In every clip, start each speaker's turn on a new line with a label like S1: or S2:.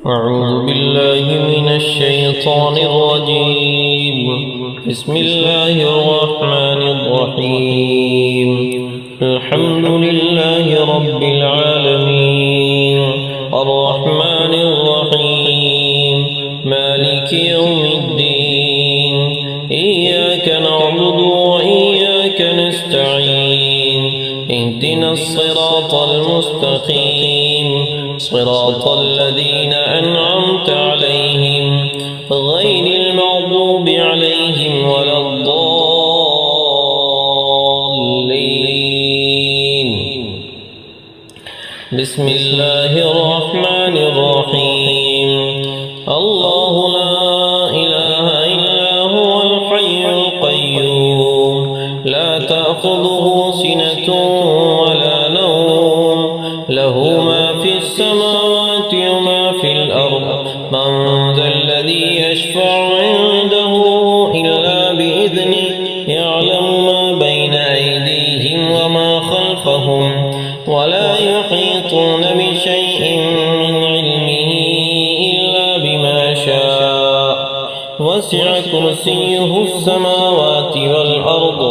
S1: أعوذ بالله من الشيطان الرجيم. بسم الله الرحمن الرحيم. الحمد لله رب العالمين الرحمن الرحيم مالك يوم الدين. إياك نعبد وإياك نستعين. اهدنا الصراط المستقيم صراط الذين أنعمت عليهم غير المغضوب عليهم ولا الضالين. بسم الله الرحمن الرحيم. الله لا إله إلا هو الحي القيوم لا تأخذه سنة ولا نوم له ما في السماوات وما في الأرض. من ذا الذي يشفع عنده إلا بإذنه يعلم ما بين أيديهم وما خلفهم ولا يحيطون بشيء من علمه إلا بما شاء. وسع كرسيه السماوات والأرض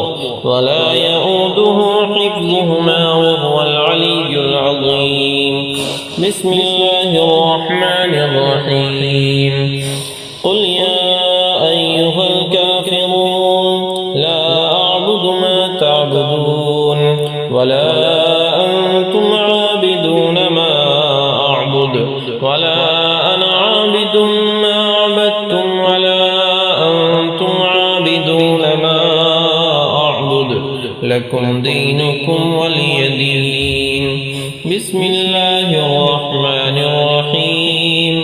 S1: ولا يؤوده حفظهما وهو العلي العظيم. بسم الله الرحمن الرحيم. قل يا أيها الكافرون لا أعبد ما تعبدون ولا أنتم عابدون ما أعبد ولا أنا عابد ما عبدتم ولا أنتم عابدون ما أعبد لكم دينكم ولي دين. بسم الله الرحمن الرحيم.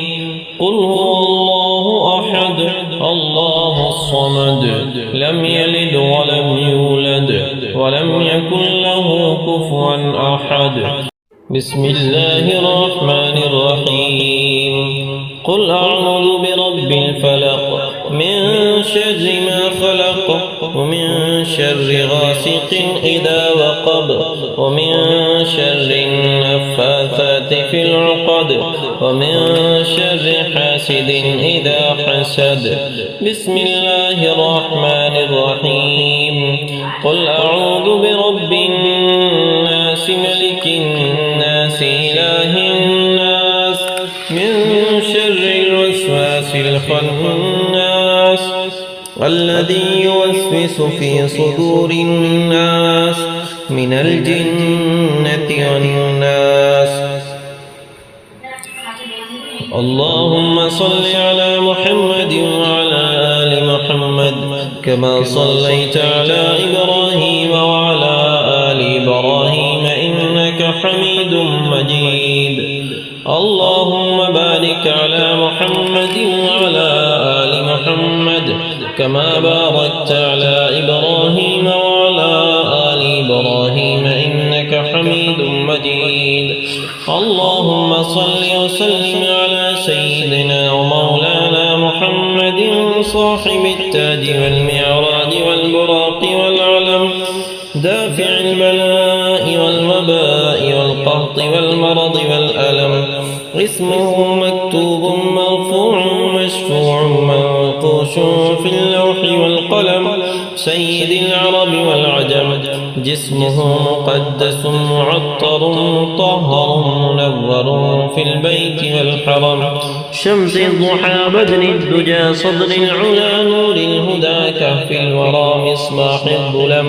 S1: قل هو الله أحد الله الصمد لم يلد ولم يولد ولم يكن له كفوا أحد. بسم الله الرحمن الرحيم. قل أعوذ برب الفلق من شر ما خلق ومن شر غاسق إذا وقب ومن شر النفاثات في العقد ومن شر حاسد إذا حسد. بسم الله الرحمن الرحيم. قل أعوذ برب الناس ملك الناس إله الناس من شر الوسواس الخناس الذي يوسوس في صدور الناس من الجنة والناس. اللهم صل على محمد وعلى آل محمد كما صليت على إبراهيم وعلى آل إبراهيم إنك حميد مجيد. اللهم بارك على محمد وعلى آل محمد كما باركت على إبراهيم وعلى آل إبراهيم إنك حميد مجيد. اللهم صل وسلم على سيدنا ومولانا محمد صاحب التاج والمعراج والبراق والعلم دافع البلاء والوباء والقهط والمرض والألم. اسمه مكتوب مرفوع مشفوع منقوش في اللوح والقلم سيد العرب والعجم. جسمه مقدس معطر مطهر منور في البيت والحرم. شمس الضحى بدر الدجى صدر العلا نور الهدى كهف الورى مصباح الظلم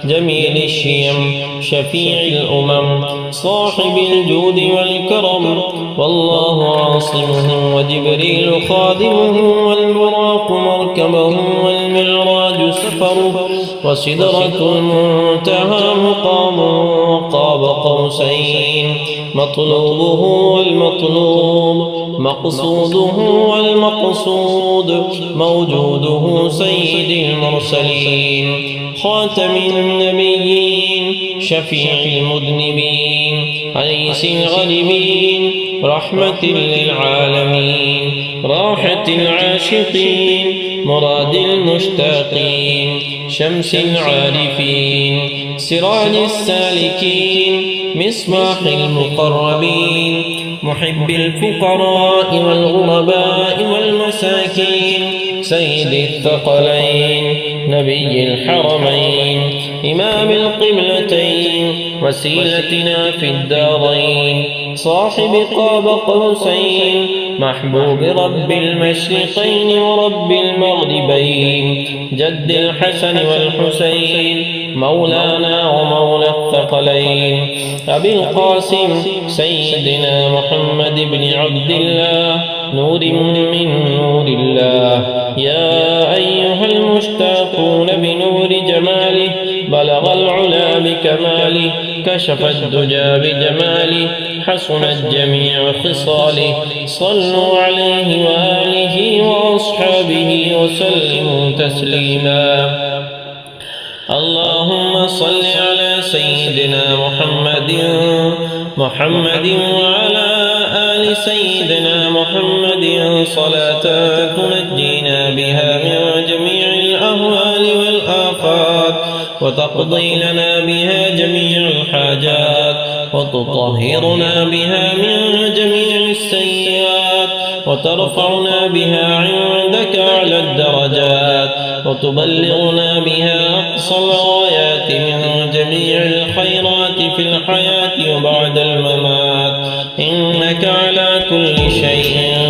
S1: جميل الشيم شفيع الأمم صاحب الجود والكرم. والله عاصمه وجبريل خادمه والبراق مركبه والمعراج سفره وسدرة المنتهى مقامه وقاب قوسين. مطلوبه والمطلوب مقصوده والمقصود موجوده سيد المرسلين خاتم النبيين شفيع المذنبين أنيس الغالبين رحمة للعالمين راحة العاشقين مراد المشتاقين شمس العارفين سراج السالكين مصباح المقربين محب الفقراء والغرباء والمساكين سيد الثقلين نبي الحرمين إمام القبلتين وسيلتنا في الدارين صاحب قاب قوسين محبوب رب المشرقين ورب المغربين جد الحسن والحسين مولانا ومولى الثقلين أبي القاسم سيدنا محمد بن عبد الله نور من نور الله يا أيها المشتاقون بنور جماله بلغ العلا بكماله كشف الدجى بجماله حسنت جميع خصاله صلوا عليه وآله وأصحابه وسلموا تسليما اللهم صل على سيدنا محمد وعلى آل سيدنا محمد صلاة تنجينا بها من جميع الأهوال والآفات وتقضي لنا بها جميع الحاجات وتطهرنا بها من جميع السيئات وترفعنا بها عندك على الدرجات وتبلغنا بها أقصى الغايات من جميع الخيرات في الحياة وبعد الممات إنك على كل شيء